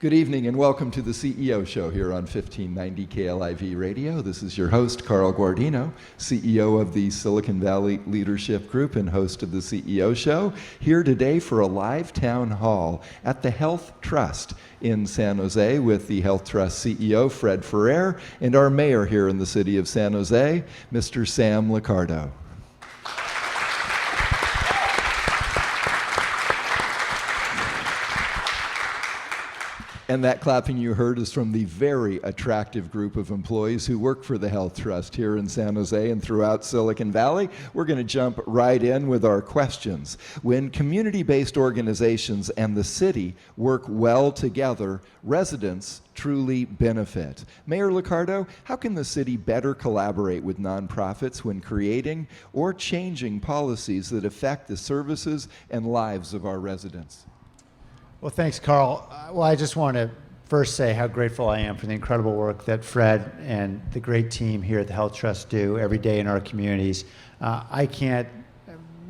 Good evening and welcome to the CEO Show here on 1590 KLIV Radio. This is your host, Carl Guardino, CEO of the Silicon Valley Leadership Group and host of the CEO Show, here today for a live town hall at the Health Trust in San Jose with the Health Trust CEO, Fred Ferrer, and our mayor here in the city of San Jose, Mr. Sam Liccardo. And that clapping you heard is from the very attractive group of employees who work for the Health Trust here in San Jose and throughout Silicon Valley. We're going to jump right in with our questions. When community-based organizations and the city work well together, residents truly benefit. Mayor Liccardo, how can the city better collaborate with nonprofits when creating or changing policies that affect the services and lives of our residents? Well, thanks, Carl. Well, I just want to first say how grateful I am for the incredible work that Fred and the great team here at the Health Trust do every day in our communities. I can't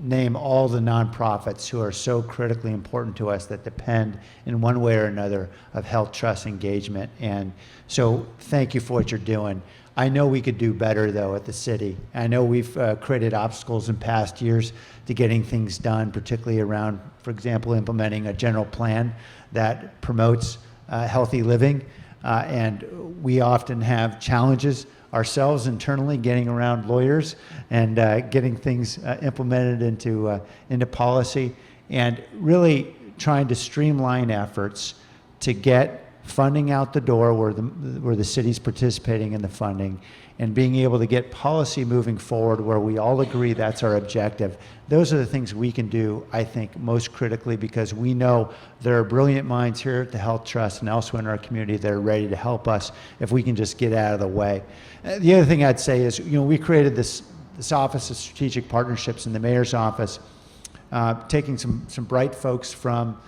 name all the nonprofits who are so critically important to us that depend in one way or another of Health Trust engagement. And so thank you for what you're doing. I know we could do better, though, at the city. I know we've created obstacles in past years to getting things done, particularly around, for example, implementing a general plan that promotes healthy living. And we often have challenges ourselves internally getting around lawyers and getting things implemented into policy, and really trying to streamline efforts to get funding out the door where the city's participating in the funding, and being able to get policy moving forward where we all agree that's our objective. Those are the things we can do, I think, most critically, because we know there are brilliant minds here at the Health Trust and elsewhere in our community that are ready to help us if we can just get out of the way. The other thing I'd say is, we created this Office of Strategic Partnerships in the mayor's office, taking some bright folks from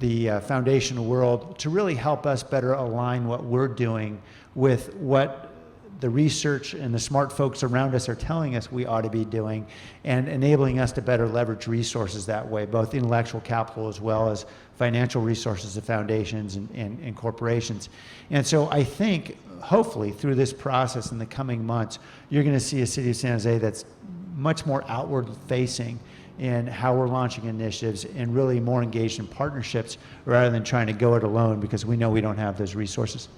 the foundational world to really help us better align what we're doing with what the research and the smart folks around us are telling us we ought to be doing, and enabling us to better leverage resources that way, both intellectual capital as well as financial resources of foundations and corporations. And so I think, hopefully, through this process in the coming months, you're going to see a city of San Jose that's much more outward-facing in how we're launching initiatives and really more engaged in partnerships rather than trying to go it alone, because we know we don't have those resources.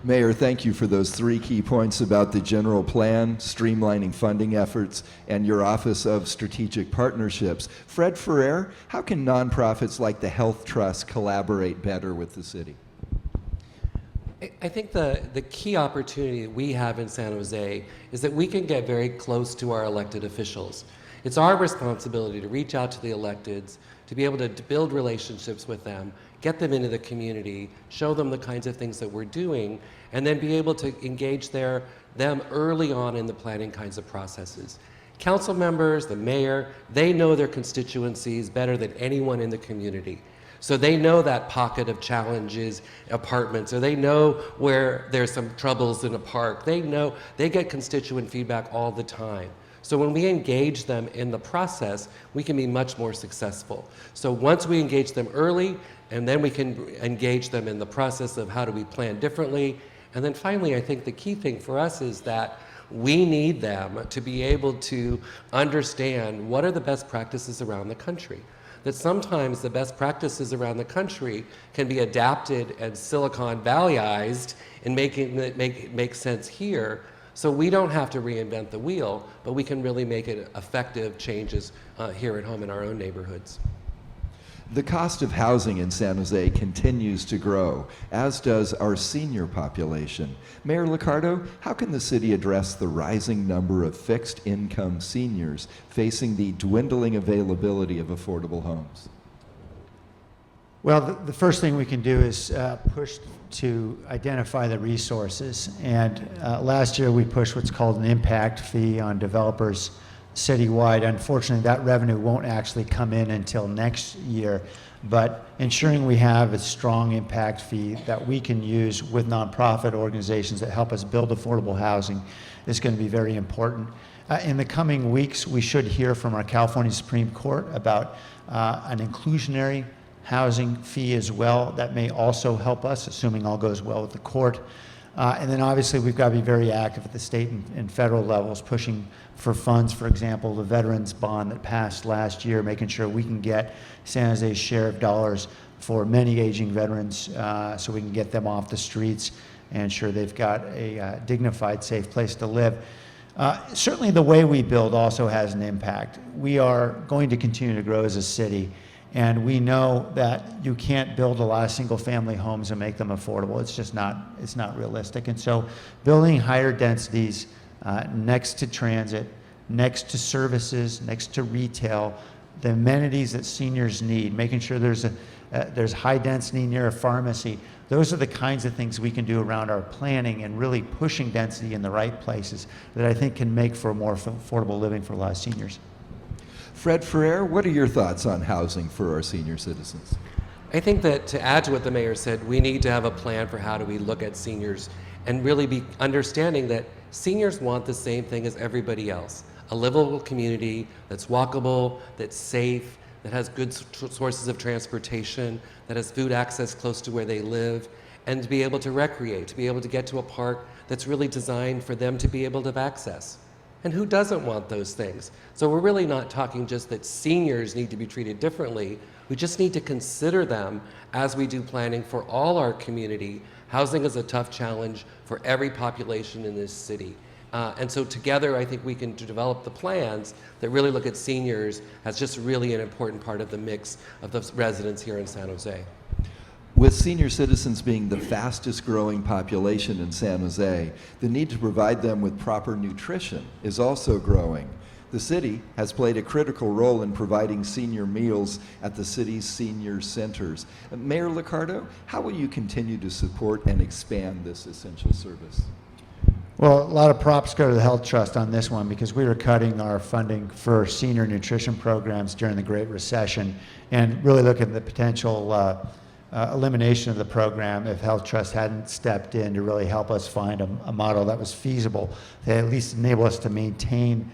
Mayor, thank you for those three key points about the general plan, streamlining funding efforts, and your Office of Strategic Partnerships. Fred Ferrer, how can nonprofits like the Health Trust collaborate better with the city? I think the key opportunity that we have in San Jose is that we can get very close to our elected officials. It's our responsibility to reach out to the electeds, to be able to build relationships with them, get them into the community, show them the kinds of things that we're doing, and then be able to engage them early on in the planning kinds of processes. Council members, the mayor, they know their constituencies better than anyone in the community. So they know that pocket of challenges, apartments, or they know where there's some troubles in a park. They get constituent feedback all the time. So when we engage them in the process, we can be much more successful. So once we engage them early, and then we can engage them in the process of how do we plan differently. And then finally, I think the key thing for us is that we need them to be able to understand what are the best practices around the country. That sometimes the best practices around the country can be adapted and Silicon Valleyized and making it make sense here. So we don't have to reinvent the wheel, but we can really make it effective changes here at home in our own neighborhoods. The cost of housing in San Jose continues to grow, as does our senior population. Mayor Liccardo, how can the city address the rising number of fixed-income seniors facing the dwindling availability of affordable homes? Well, the first thing we can do is push to identify the resources. And last year we pushed what's called an impact fee on developers citywide. Unfortunately, that revenue won't actually come in until next year, but ensuring we have a strong impact fee that we can use with nonprofit organizations that help us build affordable housing is going to be very important. In the coming weeks, we should hear from our California Supreme Court about an inclusionary housing fee as well. That may also help us, assuming all goes well with the court. And then obviously we've got to be very active at the state and federal levels, pushing for funds, for example, the veterans bond that passed last year, making sure we can get San Jose's share of dollars for many aging veterans so we can get them off the streets and ensure they've got a dignified, safe place to live. Certainly the way we build also has an impact. We are going to continue to grow as a city, and we know that you can't build a lot of single-family homes and make them affordable. It's just it's not realistic. And so building higher densities next to transit, next to services, next to retail, the amenities that seniors need, making sure there's high density near a pharmacy. Those are the kinds of things we can do around our planning and really pushing density in the right places that I think can make for a more affordable living for a lot of seniors. Fred Ferrer, what are your thoughts on housing for our senior citizens? I think that to add to what the mayor said, we need to have a plan for how do we look at seniors and really be understanding that seniors want the same thing as everybody else. A livable community that's walkable, that's safe, that has good sources of transportation, that has food access close to where they live, and to be able to recreate, to be able to get to a park that's really designed for them to be able to have access. And who doesn't want those things? So we're really not talking just that seniors need to be treated differently. We just need to consider them as we do planning for all our community. Housing is a tough challenge for every population in this city. And so together, I think we can develop the plans that really look at seniors as just really an important part of the mix of the residents here in San Jose. With senior citizens being the fastest growing population in San Jose, the need to provide them with proper nutrition is also growing. The city has played a critical role in providing senior meals at the city's senior centers. Mayor Liccardo, how will you continue to support and expand this essential service? Well, a lot of props go to the Health Trust on this one because we were cutting our funding for senior nutrition programs during the Great Recession and really looking at the potential elimination of the program if Health Trust hadn't stepped in to really help us find a model that was feasible to at least enable us to maintain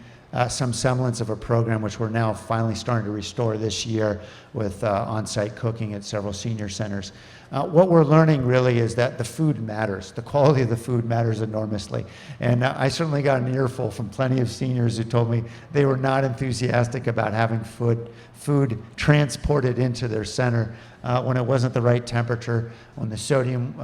some semblance of a program, which we're now finally starting to restore this year with on-site cooking at several senior centers. What we're learning really is that the food matters. The quality of the food matters enormously. And I certainly got an earful from plenty of seniors who told me they were not enthusiastic about having food transported into their center when it wasn't the right temperature, when the sodium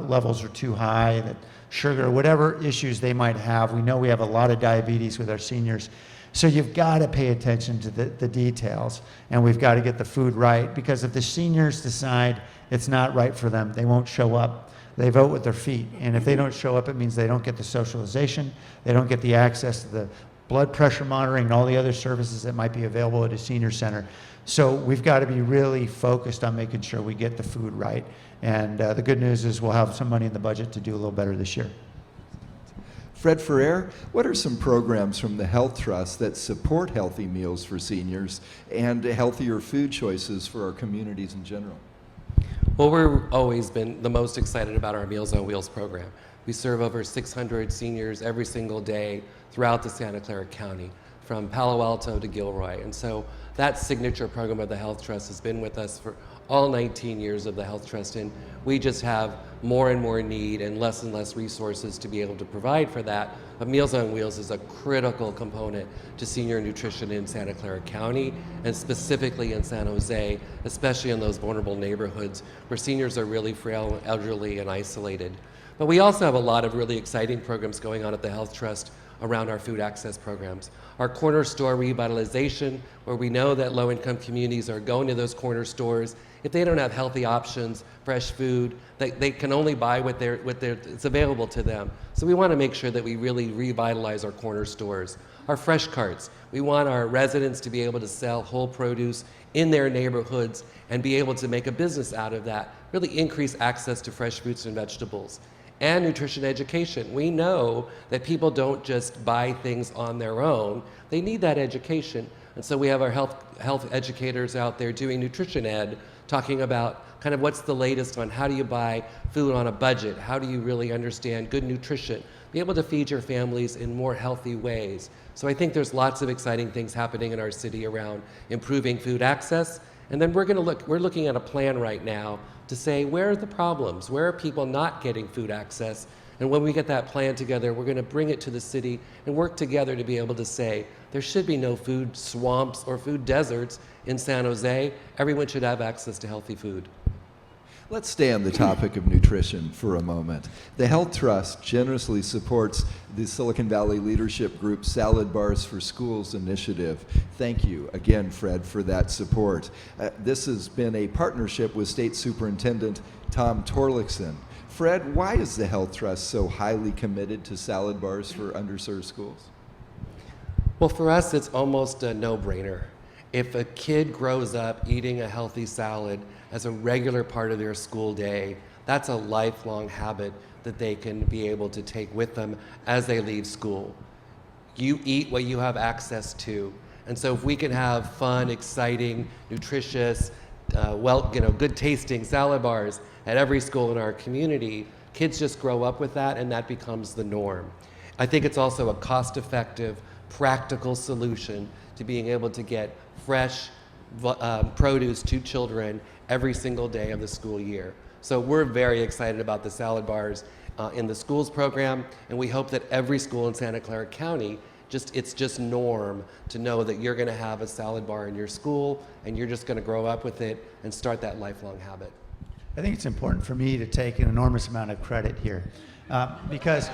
levels are too high, that sugar, whatever issues they might have. We know we have a lot of diabetes with our seniors. So you've got to pay attention to the details, and we've got to get the food right, because if the seniors decide it's not right for them, they won't show up. They vote with their feet, and if they don't show up, it means they don't get the socialization, they don't get the access to the blood pressure monitoring and all the other services that might be available at a senior center. So we've got to be really focused on making sure we get the food right. And the good news is we'll have some money in the budget to do a little better this year. Fred Ferrer, what are some programs from the Health Trust that support healthy meals for seniors and healthier food choices for our communities in general? Well, we've always been the most excited about our Meals on Wheels program. We serve over 600 seniors every single day throughout the Santa Clara County, from Palo Alto to Gilroy. And so that signature program of the Health Trust has been with us for all 19 years of the Health Trust, and we just have more and more need and less resources to be able to provide for that. But Meals on Wheels is a critical component to senior nutrition in Santa Clara County, and specifically in San Jose, especially in those vulnerable neighborhoods where seniors are really frail, elderly, and isolated. But we also have a lot of really exciting programs going on at the Health Trust around our food access programs. Our corner store revitalization, where we know that low-income communities are going to those corner stores. If they don't have healthy options, fresh food, they can only buy what it's available to them. So we want to make sure that we really revitalize our corner stores. Our fresh carts, we want our residents to be able to sell whole produce in their neighborhoods and be able to make a business out of that, really increase access to fresh fruits and vegetables. And nutrition education. We know that people don't just buy things on their own. They need that education. And so we have our health educators out there doing nutrition ed, talking about kind of what's the latest on how do you buy food on a budget? How do you really understand good nutrition? Be able to feed your families in more healthy ways. So I think there's lots of exciting things happening in our city around improving food access And then we're looking at a plan right now to say, where are the problems? Where are people not getting food access? And when we get that plan together, we're going to bring it to the city and work together to be able to say, there should be no food swamps or food deserts in San Jose. Everyone should have access to healthy food. Let's stay on the topic of nutrition for a moment. The Health Trust generously supports the Silicon Valley Leadership Group's Salad Bars for Schools initiative. Thank you again, Fred, for that support. This has been a partnership with State Superintendent Tom Torlakson. Fred, why is the Health Trust so highly committed to salad bars for underserved schools? Well, for us, it's almost a no-brainer. If a kid grows up eating a healthy salad as a regular part of their school day, that's a lifelong habit that they can be able to take with them as they leave school. You eat what you have access to. And so if we can have fun, exciting, nutritious, good tasting salad bars at every school in our community, kids just grow up with that and that becomes the norm. I think it's also a cost-effective, practical solution to being able to get fresh produce to children every single day of the school year. So we're very excited about the salad bars in the schools program, and we hope that every school in Santa Clara County, it's just norm to know that you're going to have a salad bar in your school and you're just going to grow up with it and start that lifelong habit. I think it's important for me to take an enormous amount of credit here because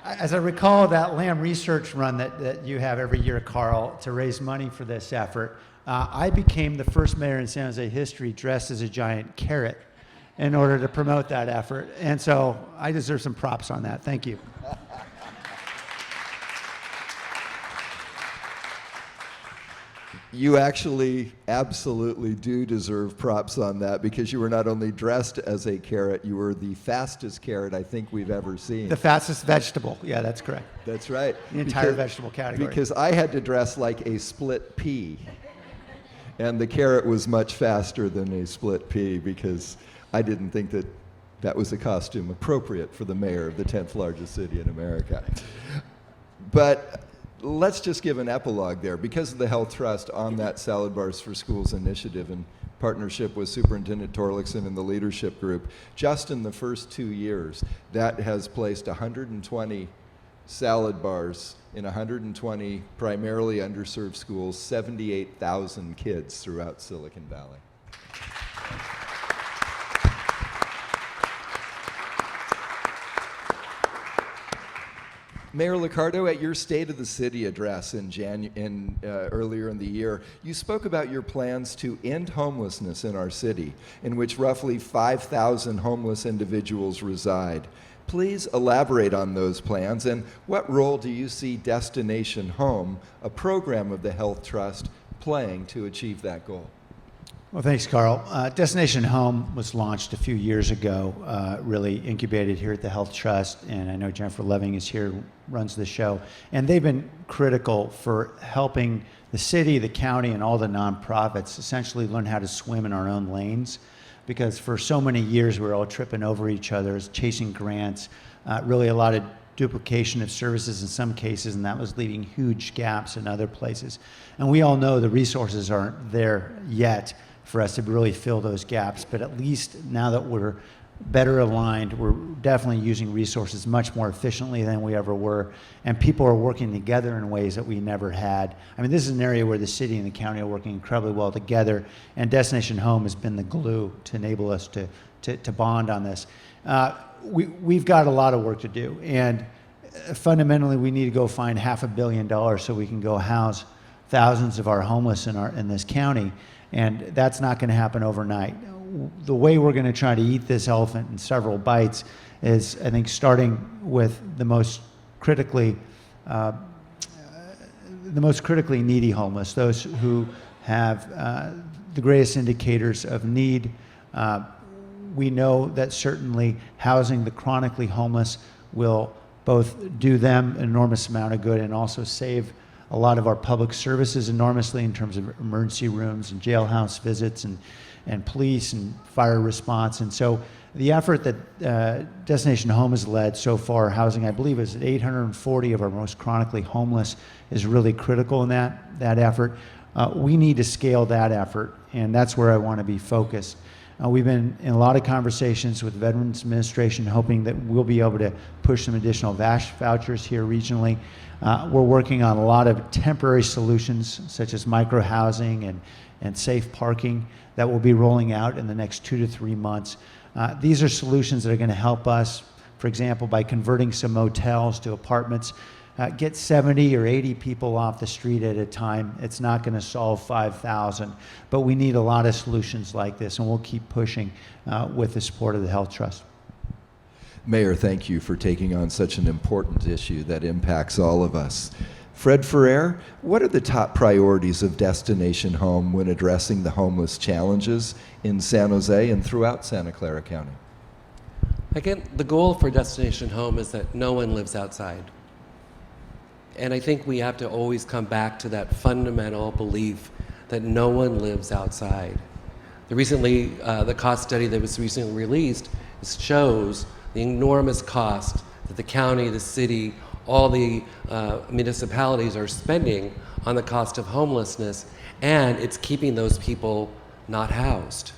as I recall that Lamb research run that you have every year, Carl, to raise money for this effort, I became the first mayor in San Jose history dressed as a giant carrot in order to promote that effort. And so I deserve some props on that. Thank you. You actually absolutely do deserve props on that because you were not only dressed as a carrot, you were the fastest carrot I think we've ever seen. The fastest vegetable. Yeah, that's correct. That's right. The entire vegetable category. Because I had to dress like a split pea. And the carrot was much faster than a split pea because I didn't think that that was a costume appropriate for the mayor of the 10th largest city in America. But let's just give an epilogue there. Because of the Health Trust on that Salad Bars for Schools initiative in partnership with Superintendent Torlakson and the leadership group, just in the first 2 years, that has placed 120 salad bars in 120 primarily underserved schools, 78,000 kids throughout Silicon Valley. Mayor Liccardo, at your State of the City address earlier in the year, you spoke about your plans to end homelessness in our city, in which roughly 5,000 homeless individuals reside. Please elaborate on those plans, and what role do you see Destination Home, a program of the Health Trust, playing to achieve that goal? Well, thanks, Carl. Destination Home was launched a few years ago, really incubated here at the Health Trust, and I know Jennifer Loving is here, runs the show, and they've been critical for helping the city, the county, and all the nonprofits essentially learn how to swim in our own lanes, because for so many years we were all tripping over each other, chasing grants, really a lot of duplication of services in some cases, and that was leaving huge gaps in other places. And we all know the resources aren't there yet for us to really fill those gaps, but at least now that we're better aligned, we're definitely using resources much more efficiently than we ever were, and people are working together in ways that we never had. I mean, this is an area where the city and the county are working incredibly well together, and Destination Home has been the glue to enable us to bond on this. We've got a lot of work to do, and fundamentally we need to go find $500 million so we can go house thousands of our homeless in this county, and that's not going to happen overnight. The way we're going to try to eat this elephant in several bites is, I think, starting with the most critically needy homeless, those who have the greatest indicators of need. We know that certainly housing the chronically homeless will both do them an enormous amount of good and also save a lot of our public services enormously in terms of emergency rooms and jailhouse visits and police and fire response. And so the effort that Destination Home has led so far, housing, I believe, is 840 of our most chronically homeless, is really critical in that effort. We need to scale that effort, and that's where I want to be focused. We've been in a lot of conversations with the Veterans Administration, hoping that we'll be able to push some additional VASH vouchers here regionally. We're working on a lot of temporary solutions, such as micro-housing and safe parking, that will be rolling out in the next 2 to 3 months. These are solutions that are going to help us, for example, by converting some motels to apartments, get 70 or 80 people off the street at a time. It's not going to solve 5,000, but we need a lot of solutions like this, and we'll keep pushing with the support of the Health Trust. Mayor, thank you for taking on such an important issue that impacts all of us. Fred Ferrer, what are the top priorities of Destination Home when addressing the homeless challenges in San Jose and throughout Santa Clara County? Again, the goal for Destination Home is that no one lives outside. And I think we have to always come back to that fundamental belief that no one lives outside. The cost study that was recently released shows the enormous cost that the county, the city, all the municipalities are spending on the cost of homelessness, and it's keeping those people not housed.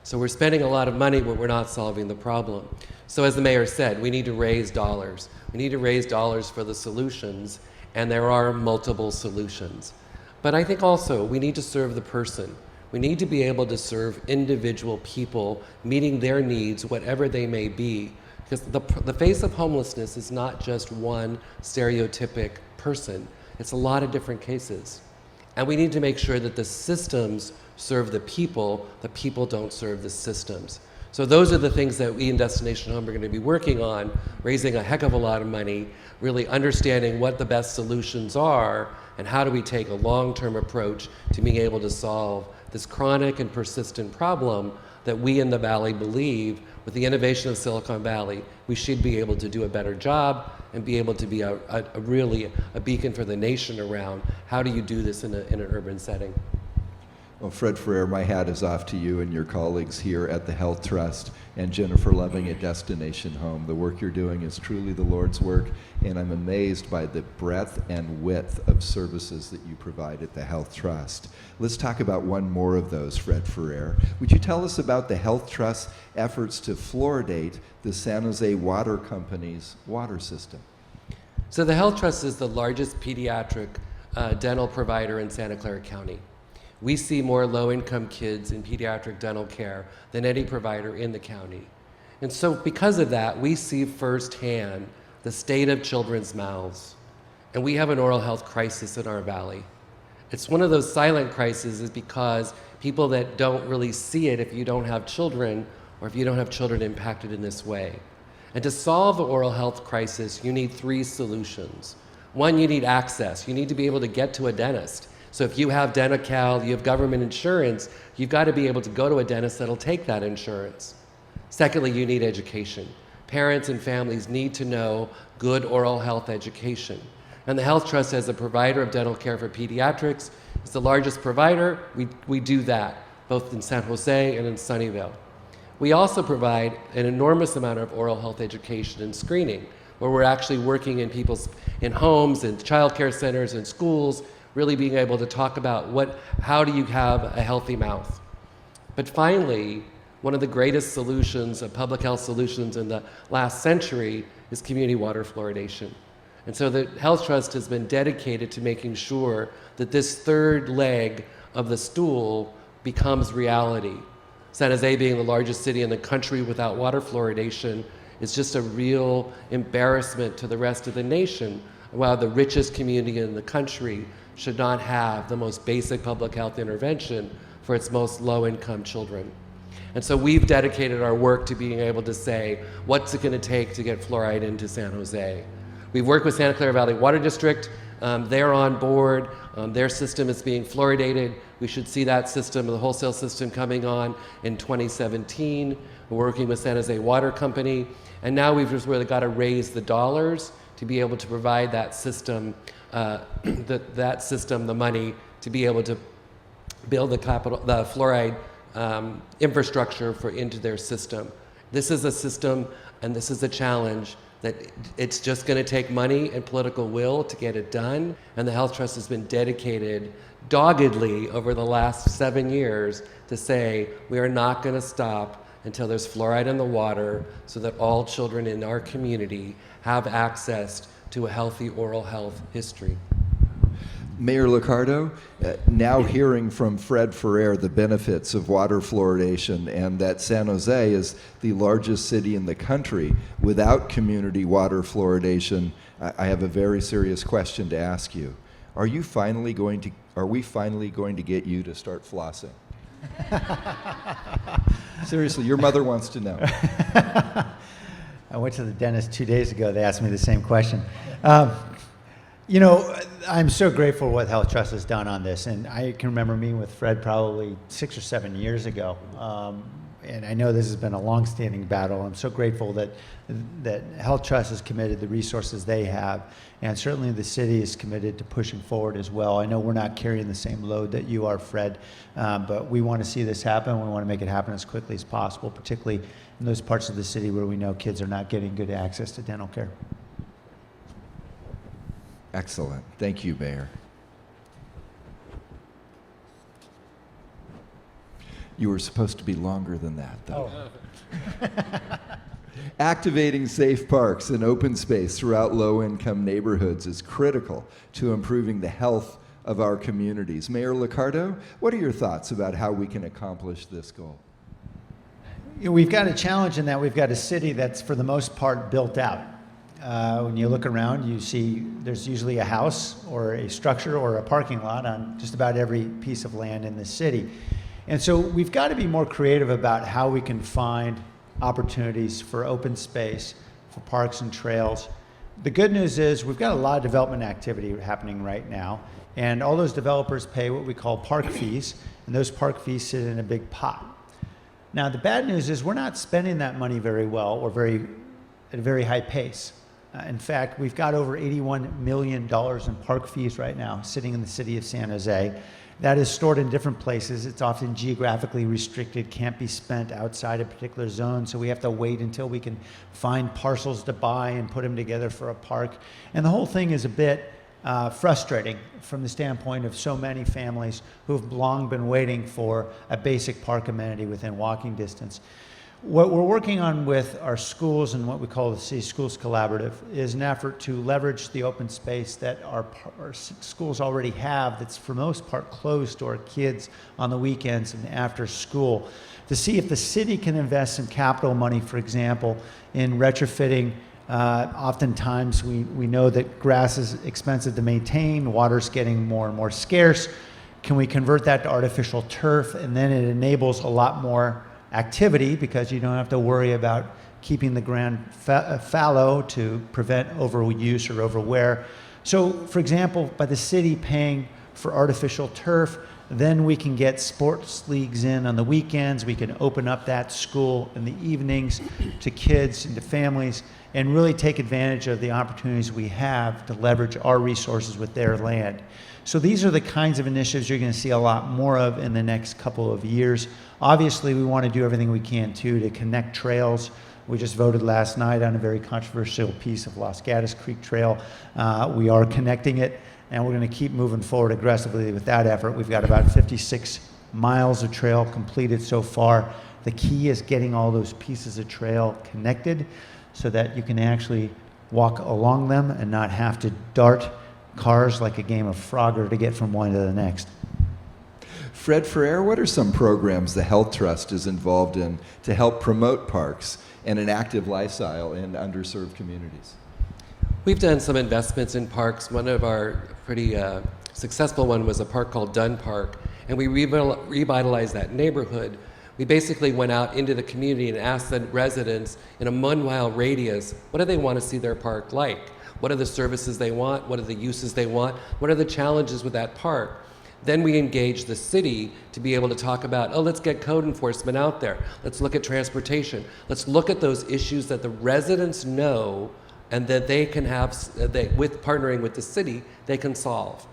So we're spending a lot of money, but we're not solving the problem. So as the mayor said, we need to raise dollars. We need to raise dollars for the solutions, and there are multiple solutions. But I think also we need to serve the person. We need to be able to serve individual people, meeting their needs, whatever they may be. Because the face of homelessness is not just one stereotypic person. It's a lot of different cases. And we need to make sure that the systems serve the people don't serve the systems. So those are the things that we in Destination Home are going to be working on, raising a heck of a lot of money, really understanding what the best solutions are, and how do we take a long-term approach to being able to solve this chronic and persistent problem that we in the Valley believe, with the innovation of Silicon Valley, we should be able to do a better job and be able to be really a beacon for the nation around how do you do this in an urban setting. Well, Fred Ferrer, my hat is off to you and your colleagues here at the Health Trust, and Jennifer Loving at Destination Home. The work you're doing is truly the Lord's work, and I'm amazed by the breadth and width of services that you provide at the Health Trust. Let's talk about one more of those, Fred Ferrer. Would you tell us about the Health Trust's efforts to fluoridate the San Jose Water Company's water system? So the Health Trust is the largest pediatric dental provider in Santa Clara County. We see more low-income kids in pediatric dental care than any provider in the county. And so because of that, we see firsthand the state of children's mouths. And we have an oral health crisis in our valley. It's one of those silent crises because people that don't really see it if you don't have children, or if you don't have children impacted in this way. And to solve the oral health crisis, you need 3 solutions. One, you need access. You need to be able to get to a dentist. So if you have Denti-Cal, you have government insurance, you've got to be able to go to a dentist that'll take that insurance. Secondly, you need education. Parents and families need to know good oral health education. And the Health Trust, as a provider of dental care for pediatrics, is the largest provider. We do that, both in San Jose and in Sunnyvale. We also provide an enormous amount of oral health education and screening, where we're actually working in homes and child care centers and schools, really being able to talk about how do you have a healthy mouth. But finally, one of the greatest solutions of public health solutions in the last century is community water fluoridation. And so the Health Trust has been dedicated to making sure that this third leg of the stool becomes reality. San Jose, being the largest city in the country without water fluoridation, is just a real embarrassment to the rest of the nation, while the richest community in the country should not have the most basic public health intervention for its most low-income children. And so we've dedicated our work to being able to say, what's it going to take to get fluoride into San Jose? We've worked with Santa Clara Valley Water District. They're on board. Their system is being fluoridated. We should see that system, the wholesale system, coming on in 2017. We're working with San Jose Water Company. And now we've just really got to raise the dollars to be able to provide that system, the money to be able to build the fluoride infrastructure into their system. This is a system and this is a challenge, that it's just going to take money and political will to get it done. And the Health Trust has been dedicated doggedly over the last 7 years to say we are not going to stop until there's fluoride in the water so that all children in our community have access to a healthy oral health history. Mayor Liccardo, now hearing from Fred Ferrer the benefits of water fluoridation and that San Jose is the largest city in the country without community water fluoridation, I have a very serious question to ask you. Are we finally going to get you to start flossing? Seriously, your mother wants to know. I went to the dentist 2 days ago. They asked me the same question. You know, I'm so grateful what Health Trust has done on this, and I can remember meeting with Fred probably 6 or 7 years ago. And I know this has been a long-standing battle. I'm so grateful that Health Trust has committed the resources they have, and certainly the city is committed to pushing forward as well. I know we're not carrying the same load that you are, Fred, but we want to see this happen. We want to make it happen as quickly as possible, particularly in those parts of the city where we know kids are not getting good access to dental care. Excellent. Thank you, Mayor. You were supposed to be longer than that, though. Oh. Activating safe parks and open space throughout low-income neighborhoods is critical to improving the health of our communities. Mayor Liccardo, what are your thoughts about how we can accomplish this goal? You know, we've got a challenge in that we've got a city that's, for the most part, built out. When you look around, you see there's usually a house or a structure or a parking lot on just about every piece of land in the city. And so we've got to be more creative about how we can find opportunities for open space, for parks and trails. The good news is we've got a lot of development activity happening right now, and all those developers pay what we call park fees, and those park fees sit in a big pot. Now, the bad news is we're not spending that money very well or at a very high pace. In fact, we've got over $81 million in park fees right now sitting in the city of San Jose. That is stored in different places. It's often geographically restricted, can't be spent outside a particular zone, so we have to wait until we can find parcels to buy and put them together for a park. And the whole thing is a bit frustrating from the standpoint of so many families who've long been waiting for a basic park amenity within walking distance. What we're working on with our schools and what we call the City Schools Collaborative is an effort to leverage the open space that our schools already have that's for most part closed to our kids on the weekends and after school, to see if the city can invest some capital money, for example, in retrofitting. Oftentimes we know that grass is expensive to maintain, water's getting more and more scarce. Can we convert that to artificial turf? And then it enables a lot more activity because you don't have to worry about keeping the ground fallow to prevent overuse or overwear. So, for example, by the city paying for artificial turf, then we can get sports leagues in on the weekends. We can open up that school in the evenings to kids and to families and really take advantage of the opportunities we have to leverage our resources with their land. So these are the kinds of initiatives you're going to see a lot more of in the next couple of years. Obviously, we want to do everything we can, too, to connect trails. We just voted last night on a very controversial piece of Los Gatos Creek Trail. We are connecting it, and we're going to keep moving forward aggressively with that effort. We've got about 56 miles of trail completed so far. The key is getting all those pieces of trail connected so that you can actually walk along them and not have to dart cars like a game of Frogger to get from one to the next. Fred Ferrer, what are some programs the Health Trust is involved in to help promote parks and an active lifestyle in underserved communities? We've done some investments in parks. One of our pretty successful one was a park called Dunn Park, and we revitalized that neighborhood. We basically went out into the community and asked the residents in a 1 mile radius, what do they want to see their park like? What are the services they want? What are the uses they want? What are the challenges with that park? Then we engage the city to be able to talk about, let's get code enforcement out there. Let's look at transportation. Let's look at those issues that the residents know and that they can have, with partnering with the city, they can solve.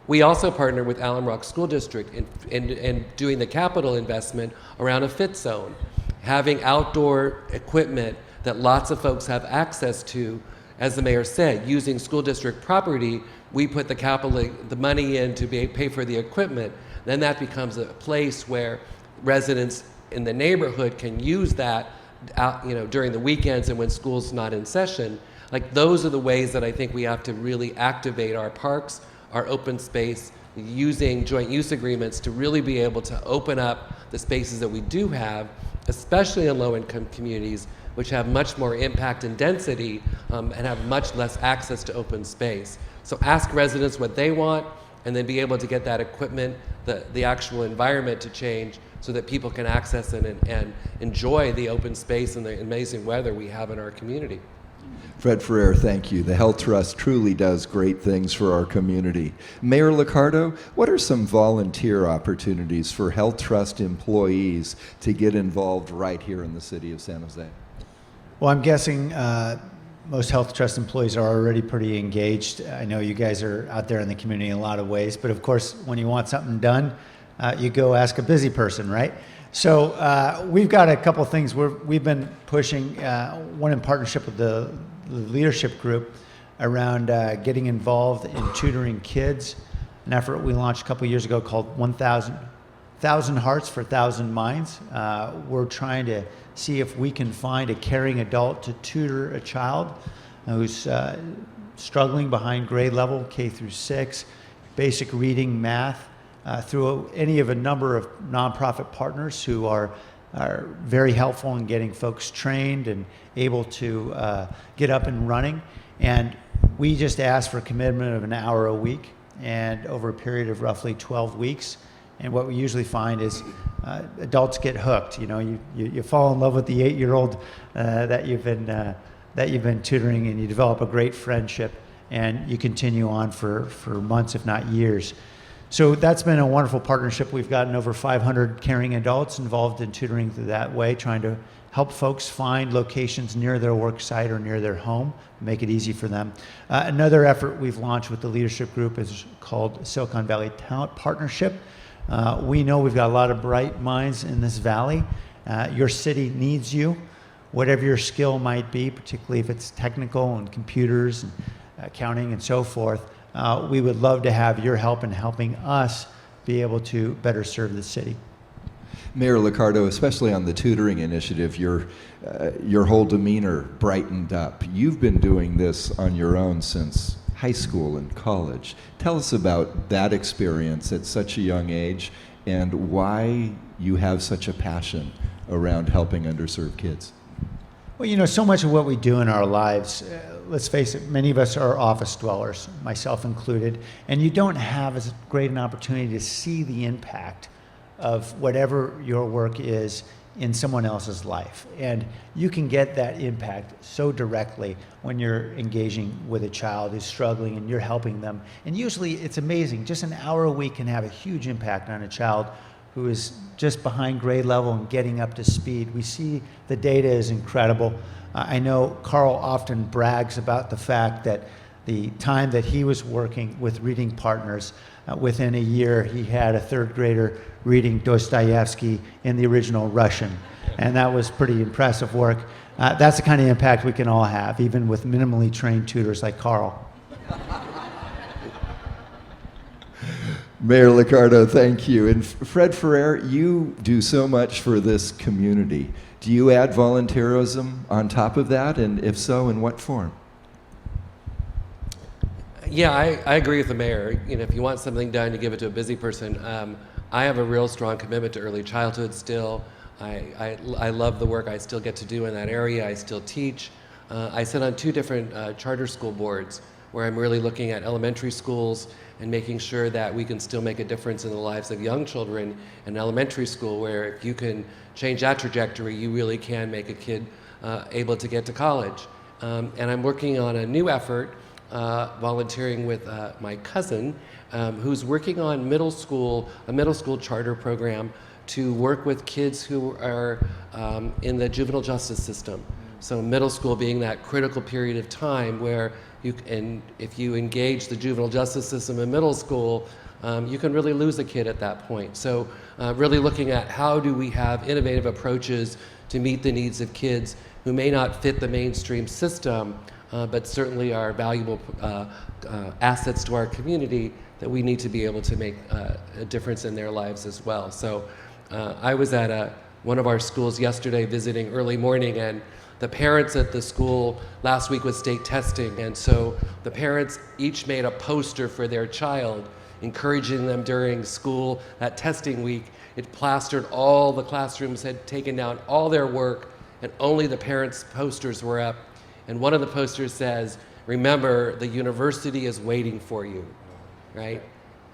We also partner with Alum Rock School District in doing the capital investment around a fit zone, having outdoor equipment that lots of folks have access to. As the mayor said, using school district property, we put the money in to pay for the equipment. Then that becomes a place where residents in the neighborhood can use that during the weekends and when school's not in session. Like, those are the ways that I think we have to really activate our parks, our open space, using joint use agreements to really be able to open up the spaces that we do have, especially in low-income communities, which have much more impact and density and have much less access to open space. So ask residents what they want, and then be able to get that equipment, the actual environment to change so that people can access it and enjoy the open space and the amazing weather we have in our community. Fred Ferrer, thank you. The Health Trust truly does great things for our community. Mayor Liccardo, what are some volunteer opportunities for Health Trust employees to get involved right here in the city of San Jose? Well, I'm guessing most Health Trust employees are already pretty engaged. I know you guys are out there in the community in a lot of ways, but of course, when you want something done, you go ask a busy person, right? So we've got a couple things we've been pushing, one in partnership with the leadership group around getting involved in tutoring kids, an effort we launched a couple years ago called 1,000 Hearts for 1,000 Minds. We're trying to see if we can find a caring adult to tutor a child who's struggling behind grade level, K through 6, basic reading, math, through any of a number of nonprofit partners who are very helpful in getting folks trained and able to get up and running. And we just ask for a commitment of an hour a week and over a period of roughly 12 weeks. And what we usually find is adults get hooked. You fall in love with the 8-year-old that you've been tutoring, and you develop a great friendship, and you continue on for months, if not years. So that's been a wonderful partnership. We've gotten over 500 caring adults involved in tutoring through that way, trying to help folks find locations near their work site or near their home, make it easy for them. Another effort we've launched with the leadership group is called Silicon Valley Talent Partnership. We know we've got a lot of bright minds in this valley. Your city needs you, whatever your skill might be, particularly if it's technical and computers and accounting and so forth. We would love to have your help in helping us be able to better serve the city. Mayor Liccardo, especially on the tutoring initiative, your whole demeanor brightened up. You've been doing this on your own since high school and college. Tell us about that experience at such a young age and why you have such a passion around helping underserved kids. Well, so much of what we do in our lives, let's face it, many of us are office dwellers, myself included, and you don't have as great an opportunity to see the impact of whatever your work is in someone else's life. And you can get that impact so directly when you're engaging with a child who's struggling and you're helping them. And usually it's amazing. Just an hour a week can have a huge impact on a child who is just behind grade level and getting up to speed. We see the data is incredible. I know Carl often brags about the fact that the time that he was working with reading partners, within a year he had a third grader reading Dostoevsky in the original Russian. And that was pretty impressive work. That's the kind of impact we can all have, even with minimally trained tutors like Carl. Mayor Liccardo, thank you. And Fred Ferrer, you do so much for this community. Do you add volunteerism on top of that? And if so, in what form? Yeah, I agree with the mayor. If you want something done, you give it to a busy person. I have a real strong commitment to early childhood still. I love the work I still get to do in that area. I still teach. I sit on 2 different charter school boards where I'm really looking at elementary schools and making sure that we can still make a difference in the lives of young children in elementary school, where if you can change that trajectory, you really can make a kid able to get to college. And I'm working on a new effort, volunteering with my cousin, who's working on a middle school charter program to work with kids who are in the juvenile justice system. So middle school being that critical period of time where if you engage the juvenile justice system in middle school, you can really lose a kid at that point. So really looking at how do we have innovative approaches to meet the needs of kids who may not fit the mainstream system, but certainly are valuable assets to our community that we need to be able to make a difference in their lives as well. So I was at one of our schools yesterday visiting early morning, and the parents at the school, last week was state testing, and so the parents each made a poster for their child, encouraging them during school, that testing week. It plastered all the classrooms, had taken down all their work, and only the parents' posters were up. And one of the posters says, "Remember, the university is waiting for you," right?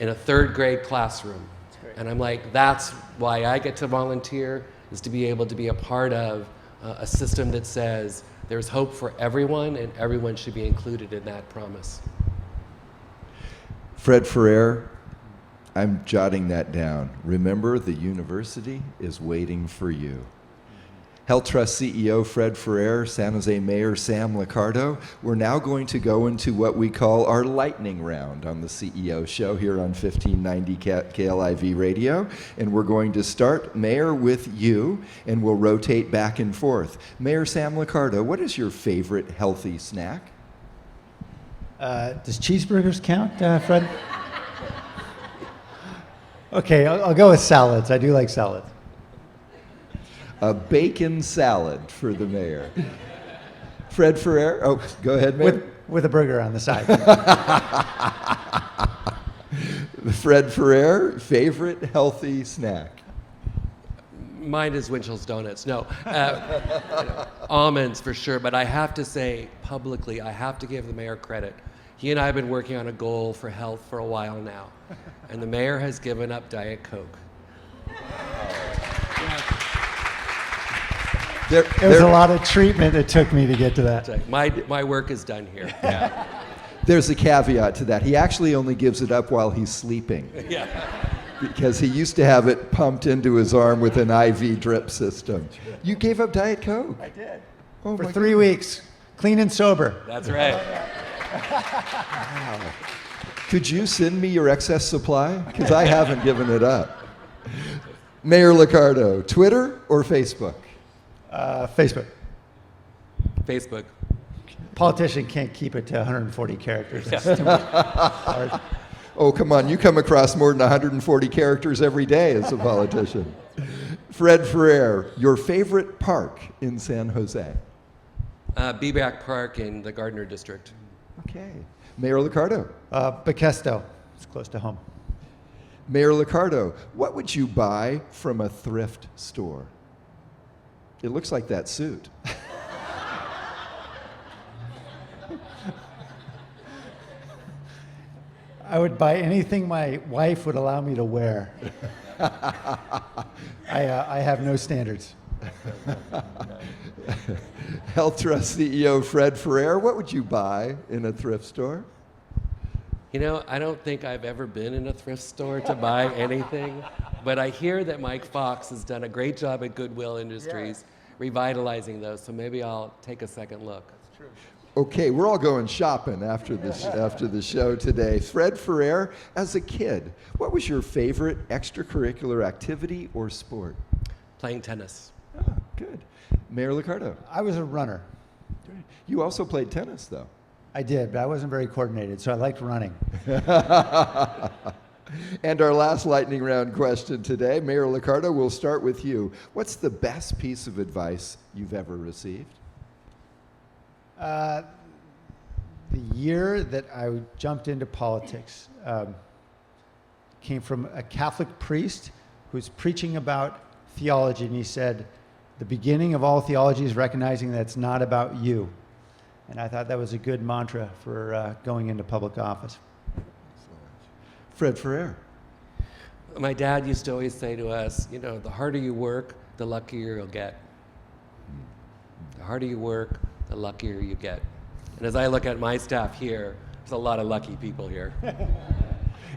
In a third grade classroom. And I'm like, that's why I get to volunteer, is to be able to be a part of a system that says there's hope for everyone and everyone should be included in that promise. Fred Ferrer, I'm jotting that down. Remember, the university is waiting for you. Health Trust CEO Fred Ferrer, San Jose Mayor Sam Liccardo. We're now going to go into what we call our lightning round on the CEO show here on 1590 KLIV Radio. And we're going to start, Mayor, with you, and we'll rotate back and forth. Mayor Sam Liccardo, what is your favorite healthy snack? Does cheeseburgers count, Fred? Okay, I'll go with salads. I do like salads. A bacon salad for the mayor. Fred Ferrer, oh, go ahead, Mayor. With a burger on the side. Fred Ferrer, favorite healthy snack? Mine is Winchell's Donuts. No, almonds for sure. But I have to say publicly, I have to give the mayor credit. He and I have been working on a goal for health for a while now, and the mayor has given up Diet Coke. There's a lot of treatment it took me to get to that. My work is done here. Yeah. There's a caveat to that. He actually only gives it up while he's sleeping. Yeah. Because he used to have it pumped into his arm with an IV drip system. You gave up Diet Coke? I did. Oh, for 3 weeks, clean and sober. That's right. Wow. Could you send me your excess supply? Because I haven't given it up. Mayor Liccardo, Twitter or Facebook? Facebook. Facebook. Politician can't keep it to 140 characters. That's too much. Hard. Oh, come on. You come across more than 140 characters every day as a politician. Fred Ferrer, your favorite park in San Jose? Beback Park in the Gardner District. Okay. Mayor Liccardo. Bakesto. It's close to home. Mayor Liccardo, what would you buy from a thrift store? It looks like that suit. I would buy anything my wife would allow me to wear. I have no standards. Health Trust CEO Fred Ferrer, what would you buy in a thrift store? You know, I don't think I've ever been in a thrift store to buy anything, but I hear that Mike Fox has done a great job at Goodwill Industries revitalizing those, so maybe I'll take a second look. That's true. Okay, we're all going shopping after the show today. Fred Ferrer, as a kid, what was your favorite extracurricular activity or sport? Playing tennis. Oh, good. Mayor Liccardo. I was a runner. You also played tennis, though. I did, but I wasn't very coordinated, so I liked running. And our last lightning round question today, Mayor Liccardo, we'll start with you. What's the best piece of advice you've ever received? The year that I jumped into politics came from a Catholic priest who was preaching about theology, and he said, the beginning of all theology is recognizing that it's not about you. And I thought that was a good mantra for going into public office. Fred Ferrer. My dad used to always say to us, you know, the harder you work, the luckier you'll get. The harder you work, the luckier you get. And as I look at my staff here, there's a lot of lucky people here.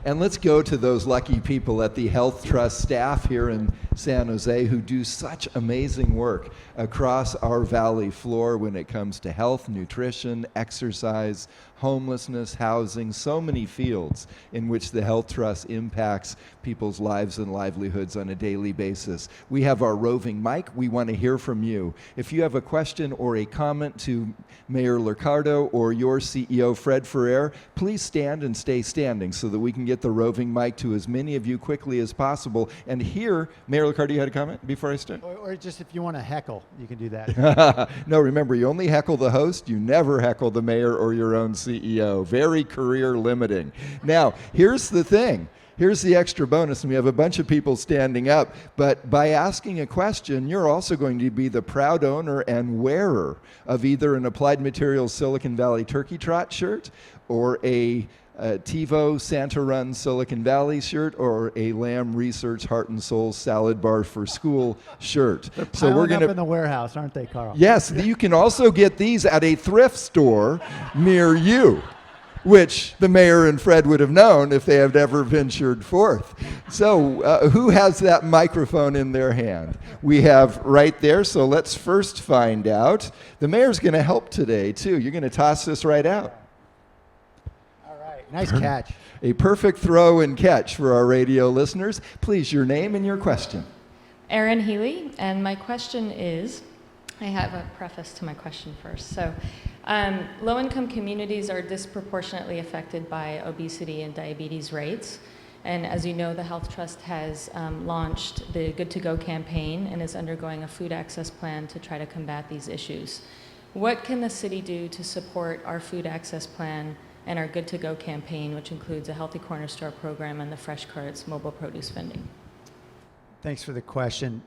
And let's go to those lucky people at the Health Trust staff here in San Jose who do such amazing work across our valley floor when it comes to health, nutrition, exercise, homelessness, housing, so many fields in which the Health Trust impacts people's lives and livelihoods on a daily basis. We have our roving mic. We want to hear from you. If you have a question or a comment to Mayor Liccardo or your CEO, Fred Ferrer, please stand and stay standing so that we can get the roving mic to as many of you quickly as possible. And here, Mayor Liccardo, you had a comment before I start? Or just if you want to heckle, you can do that. No, remember, you only heckle the host. You never heckle the mayor or your own CEO. Very career limiting. Now, here's the thing. Here's the extra bonus, and we have a bunch of people standing up, but by asking a question, you're also going to be the proud owner and wearer of either an Applied Materials Silicon Valley Turkey Trot shirt or a TiVo Santa Run Silicon Valley shirt or a Lamb Research Heart and Soul Salad Bar for School shirt. So we're going to up in the warehouse, aren't they, Carl? Yes, you can also get these at a thrift store near you, which the mayor and Fred would have known if they had ever ventured forth. So who has that microphone in their hand? We have right there, so let's first find out. The mayor's going to help today, too. You're going to toss this right out. All right, nice catch. A perfect throw and catch for our radio listeners. Please, your name and your question. Erin Healy, and my question is, I have a preface to my question first. So, low-income communities are disproportionately affected by obesity and diabetes rates. And as you know, the Health Trust has launched the Good to Go campaign and is undergoing a food access plan to try to combat these issues. What can the city do to support our food access plan and our Good to Go campaign, which includes a Healthy Corner Store program and the Fresh Carts mobile produce vending? Thanks for the question.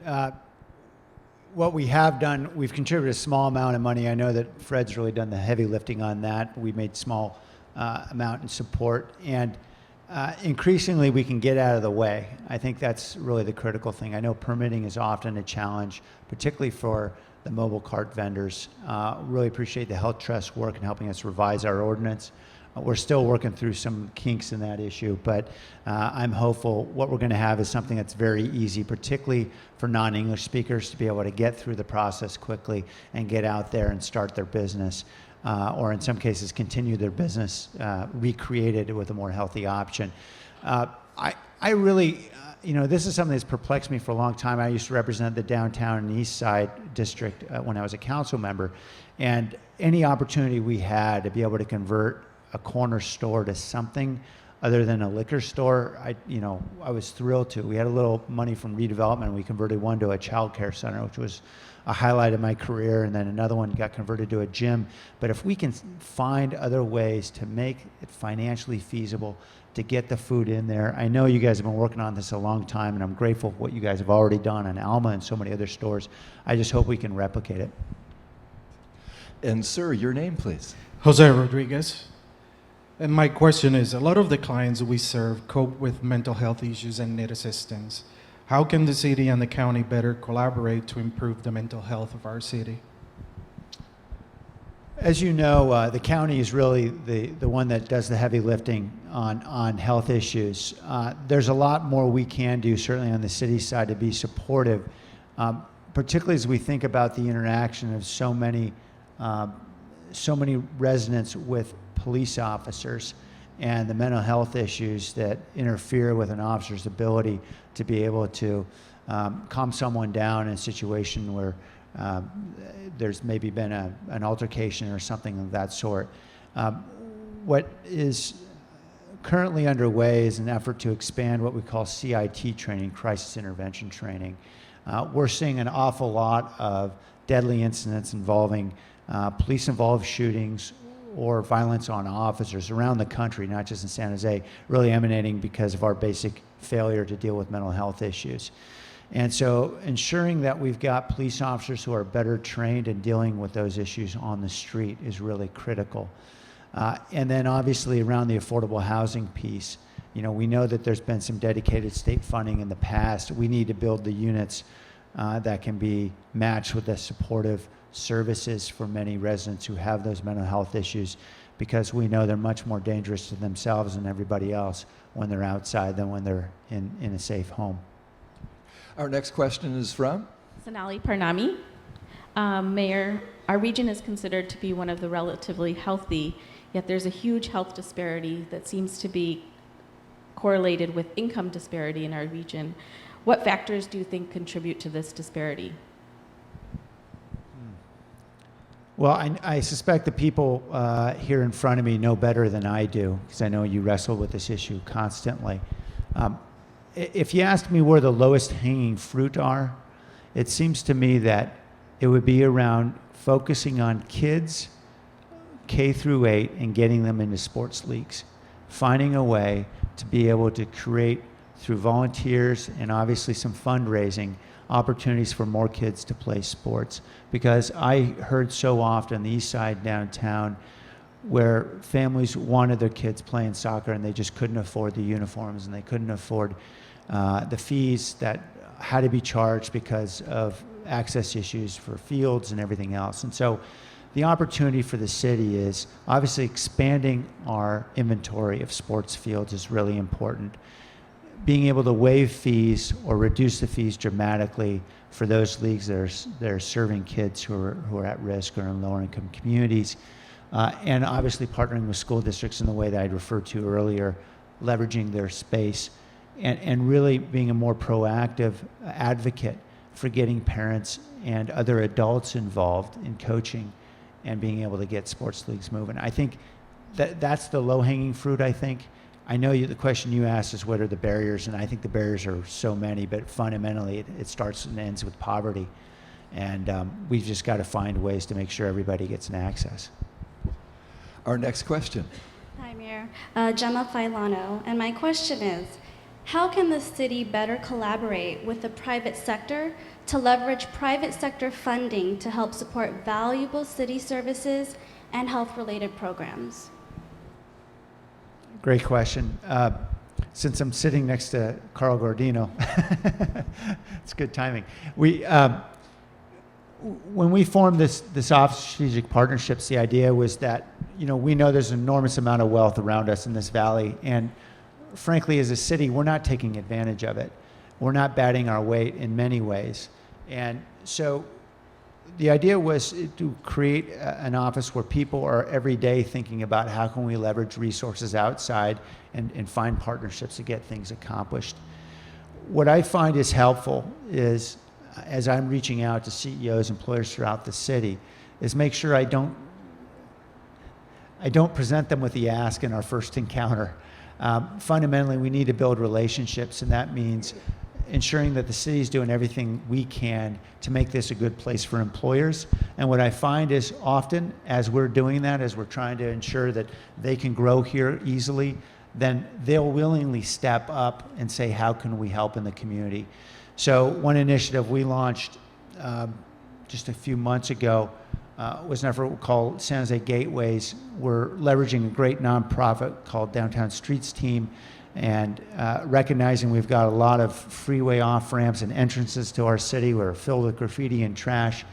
What we have done, we've contributed a small amount of money. I know that Fred's really done the heavy lifting on that. We made small amount in support, and increasingly we can get out of the way. I think that's really the critical thing. I know permitting is often a challenge, particularly for the mobile cart vendors. Really appreciate the Health Trust work in helping us revise our ordinance. We're still working through some kinks in that issue, but I'm hopeful what we're going to have is something that's very easy, particularly for non-English speakers, to be able to get through the process quickly and get out there and start their business, or in some cases continue their business recreated with a more healthy option. I really, this is something that's perplexed me for a long time. I used to represent the downtown and east side district when I was a council member, and any opportunity we had to be able to convert a corner store to something other than a liquor store, I was thrilled to. We had a little money from redevelopment, and we converted one to a child care center, which was a highlight of my career, and then another one got converted to a gym. But if we can find other ways to make it financially feasible to get the food in there, I know you guys have been working on this a long time, and I'm grateful for what you guys have already done in Alma and so many other stores. I just hope we can replicate it. And sir, your name, please. Jose Rodriguez. And my question is, a lot of the clients we serve cope with mental health issues and need assistance. How can the city and the county better collaborate to improve the mental health of our city? As you know, the county is really the one that does the heavy lifting on health issues. There's a lot more we can do, certainly on the city side, to be supportive, particularly as we think about the interaction of so many residents with police officers and the mental health issues that interfere with an officer's ability to be able to calm someone down in a situation where there's maybe been an altercation or something of that sort. What is currently underway is an effort to expand what we call CIT training, crisis intervention training. We're seeing an awful lot of deadly incidents involving police-involved shootings or violence on officers around the country, not just in San Jose, really emanating because of our basic failure to deal with mental health issues. And so ensuring that we've got police officers who are better trained in dealing with those issues on the street is really critical. And then obviously around the affordable housing piece, we know that there's been some dedicated state funding in the past. We need to build the units that can be matched with the supportive services for many residents who have those mental health issues, because we know they're much more dangerous to themselves and everybody else when they're outside than when they're in a safe home. Our next question is from? Sonali Parnami. Mayor, our region is considered to be one of the relatively healthy, yet there's a huge health disparity that seems to be correlated with income disparity in our region. What factors do you think contribute to this disparity? Well, I suspect the people here in front of me know better than I do, because I know you wrestle with this issue constantly. If you asked me where the lowest hanging fruit are, it seems to me that it would be around focusing on kids K through 8 and getting them into sports leagues, finding a way to be able to create, through volunteers and obviously some fundraising, opportunities for more kids to play sports. Because I heard so often on the east side downtown where families wanted their kids playing soccer and they just couldn't afford the uniforms and they couldn't afford the fees that had to be charged because of access issues for fields and everything else. And so the opportunity for the city is obviously expanding our inventory of sports fields is really important. Being able to waive fees or reduce the fees dramatically for those leagues that are serving kids who are at risk or in lower income communities. And obviously partnering with school districts in the way that I'd referred to earlier, leveraging their space and really being a more proactive advocate for getting parents and other adults involved in coaching and being able to get sports leagues moving. I think that's the low-hanging fruit, I think. I know the question you asked is what are the barriers, and I think the barriers are so many, but fundamentally it starts and ends with poverty. And we've just got to find ways to make sure everybody gets an access. Our next question. Hi, Mayor. Gemma Filano. And my question is, how can the city better collaborate with the private sector to leverage private sector funding to help support valuable city services and health-related programs? Great question. Since I'm sitting next to Carl Guardino, it's good timing. When we formed this Office of Strategic Partnerships, the idea was that, we know there's an enormous amount of wealth around us in this valley, and frankly, as a city, we're not taking advantage of it. We're not batting our weight in many ways. And so the idea was to create an office where people are every day thinking about how can we leverage resources outside and find partnerships to get things accomplished. What I find is helpful is, as I'm reaching out to CEOs, employers throughout the city, is make sure I don't present them with the ask in our first encounter. Fundamentally, we need to build relationships, and that means ensuring that the city is doing everything we can to make this a good place for employers. And what I find is often, as we're doing that, as we're trying to ensure that they can grow here easily, then they'll willingly step up and say, how can we help in the community? So one initiative we launched just a few months ago was an effort called San Jose Gateways. We're leveraging a great nonprofit called Downtown Streets Team and recognizing we've got a lot of freeway off-ramps and entrances to our city that are filled with graffiti and trash.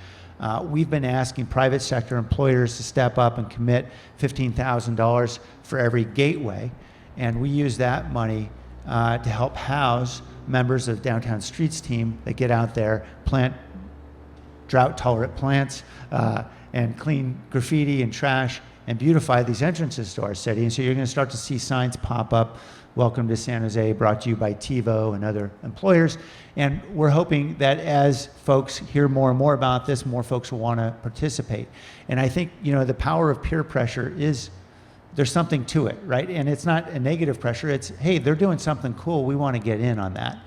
We've been asking private sector employers to step up and commit $15,000 for every gateway, and we use that money to help house members of Downtown Streets Team that get out there, plant drought-tolerant plants, and clean graffiti and trash and beautify these entrances to our city. And so you're going to start to see signs pop up, welcome to San Jose, brought to you by TiVo and other employers. And we're hoping that as folks hear more and more about this, more folks will want to participate. And I think, the power of peer pressure is, there's something to it, right? And it's not a negative pressure, it's, hey, they're doing something cool, we want to get in on that.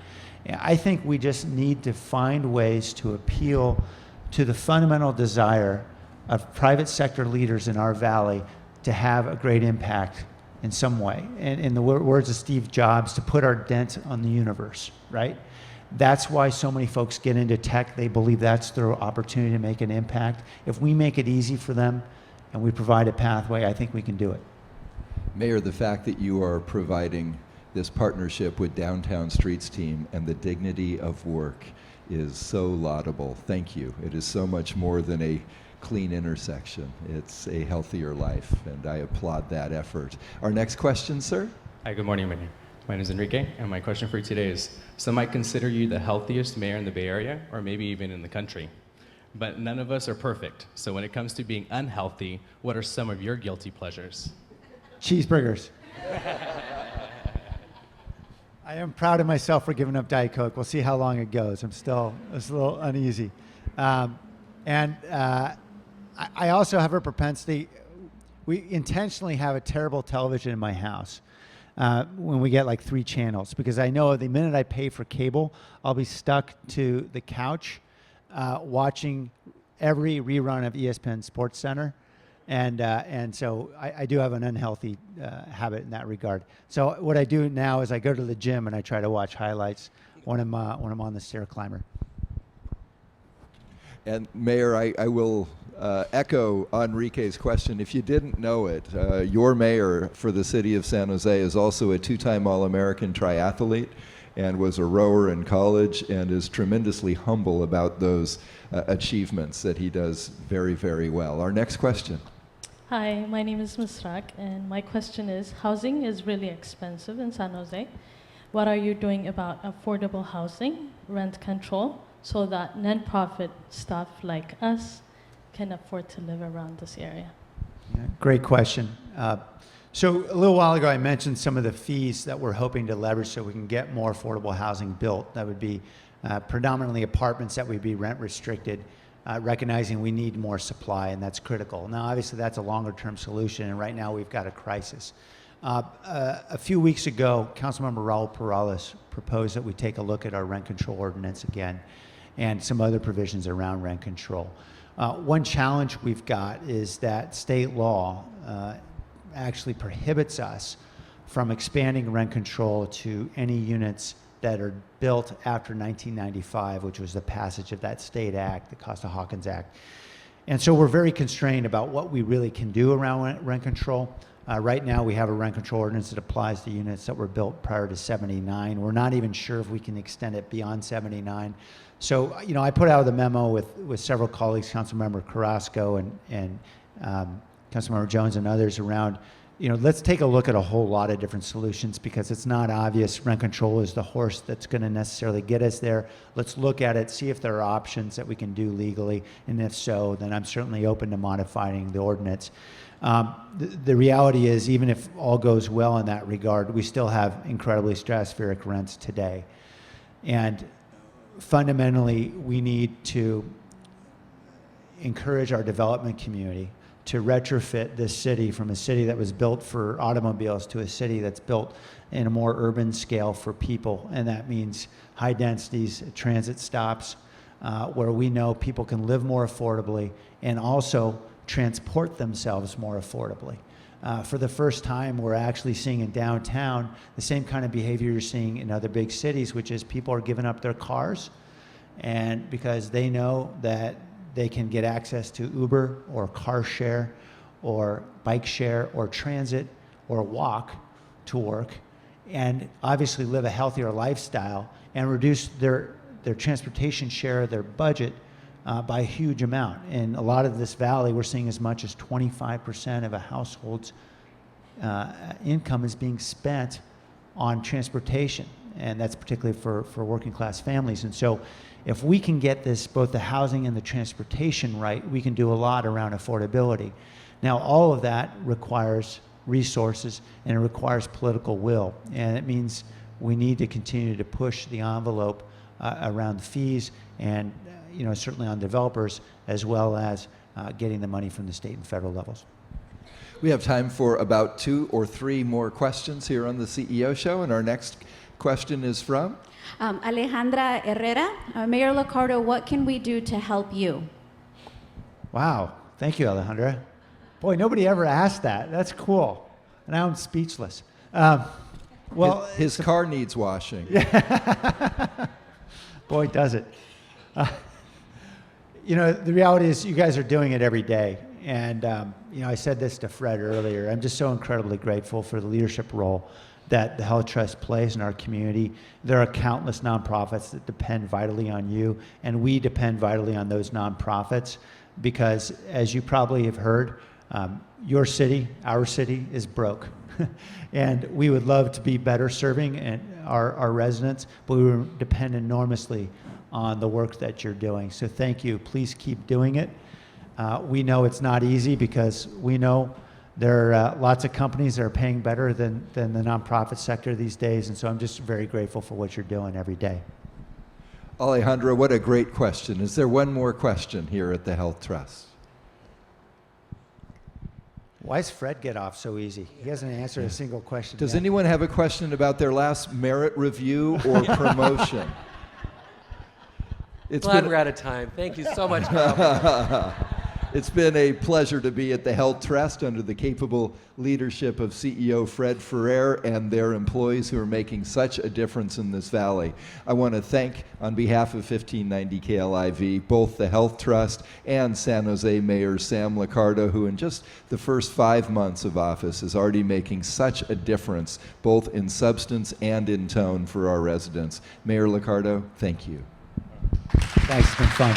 I think we just need to find ways to appeal to the fundamental desire of private sector leaders in our valley to have a great impact in some way. And in the words of Steve Jobs, to put our dent on the universe, right? That's why so many folks get into tech. They believe that's their opportunity to make an impact. If we make it easy for them and we provide a pathway, I think we can do it. Mayor, the fact that you are providing this partnership with Downtown Streets Team and the dignity of work is so laudable. Thank you. It is so much more than a clean intersection. It's a healthier life, and I applaud that effort. Our next question, sir? Hi, good morning, Mayor. My name is Enrique, and my question for you today is, some might consider you the healthiest mayor in the Bay Area, or maybe even in the country. But none of us are perfect. So when it comes to being unhealthy, what are some of your guilty pleasures? Cheeseburgers. I am proud of myself for giving up Diet Coke. We'll see how long it goes. It's a little uneasy. I also have a propensity, we intentionally have a terrible television in my house when we get like 3 channels, because I know the minute I pay for cable, I'll be stuck to the couch watching every rerun of ESPN Sports Center. And so I do have an unhealthy habit in that regard. So what I do now is I go to the gym and I try to watch highlights when I'm on the stair climber. And Mayor, I will echo Enrique's question. If you didn't know it, your mayor for the city of San Jose is also a 2-time All-American triathlete and was a rower in college and is tremendously humble about those achievements that he does very, very well. Our next question. Hi, my name is Musrak, and my question is, housing is really expensive in San Jose. What are you doing about affordable housing, rent control, so that nonprofit staff like us can afford to live around this area? Yeah, great question. So a little while ago, I mentioned some of the fees that we're hoping to leverage so we can get more affordable housing built. That would be predominantly apartments that would be rent restricted, recognizing we need more supply, and that's critical. Now, obviously, that's a longer-term solution, and right now we've got a crisis. A few weeks ago, Councilmember Raul Perales proposed that we take a look at our rent control ordinance again and some other provisions around rent control. One challenge we've got is that state law actually prohibits us from expanding rent control to any units that are built after 1995, which was the passage of that state act, the Costa-Hawkins Act. And so we're very constrained about what we really can do around rent control. Right now we have a rent control ordinance that applies to units that were built prior to 79. We're not even sure if we can extend it beyond 79. So, you know, I put out the memo with several colleagues, Councilmember Carrasco and Councilmember Jones and others around, you know, let's take a look at a whole lot of different solutions, because it's not obvious rent control is the horse that's going to necessarily get us there. Let's look at it, see if there are options that we can do legally, and if so, then I'm certainly open to modifying the ordinance. The reality is, even if all goes well in that regard, we still have incredibly stratospheric rents today. And fundamentally, we need to encourage our development community to retrofit this city from a city that was built for automobiles to a city that's built in a more urban scale for people. And that means high densities, transit stops, where we know people can live more affordably and also transport themselves more affordably. For the first time, we're actually seeing in downtown the same kind of behavior you're seeing in other big cities, which is people are giving up their cars, and because they know that they can get access to Uber or car share or bike share or transit or walk to work, and obviously live a healthier lifestyle and reduce their transportation share of their budget by a huge amount. In a lot of this valley, we're seeing as much as 25% of a household's income is being spent on transportation, and that's particularly for working class families. And so if we can get this, both the housing and the transportation right, we can do a lot around affordability. Now, all of that requires resources and it requires political will, and it means we need to continue to push the envelope around fees and you know, certainly on developers, as well as getting the money from the state and federal levels. We have time for about 2 or 3 more questions here on the CEO Show, and our next question is from? Alejandra Herrera. Mayor Liccardo, what can we do to help you? Wow, thank you, Alejandra. Boy, nobody ever asked that. That's cool. Now I'm speechless. Well, his car needs washing. Boy, does it. You know, the reality is you guys are doing it every day. And, you know, I said this to Fred earlier. I'm just so incredibly grateful for the leadership role that the Health Trust plays in our community. There are countless nonprofits that depend vitally on you, and we depend vitally on those nonprofits because, as you probably have heard, your city, our city, is broke. And we would love to be better serving our residents, but we depend enormously on the work that you're doing. So thank you. Please keep doing it. We know it's not easy because we know there are lots of companies that are paying better than the nonprofit sector these days, and so I'm just very grateful for what you're doing every day. Alejandra, what a great question. Is there one more question here at the Health Trust? Why does Fred get off so easy? He hasn't answered a single question Does yet. anyone have a question about their last merit review or promotion? Glad we're out of time. Thank you so much, Carl. It's been a pleasure to be at the Health Trust under the capable leadership of CEO Fred Ferrer and their employees who are making such a difference in this valley. I want to thank, on behalf of 1590 KLIV, both the Health Trust and San Jose Mayor Sam Liccardo, who in just the first 5 months of office is already making such a difference, both in substance and in tone for our residents. Mayor Liccardo, thank you. Thanks, it's been fun.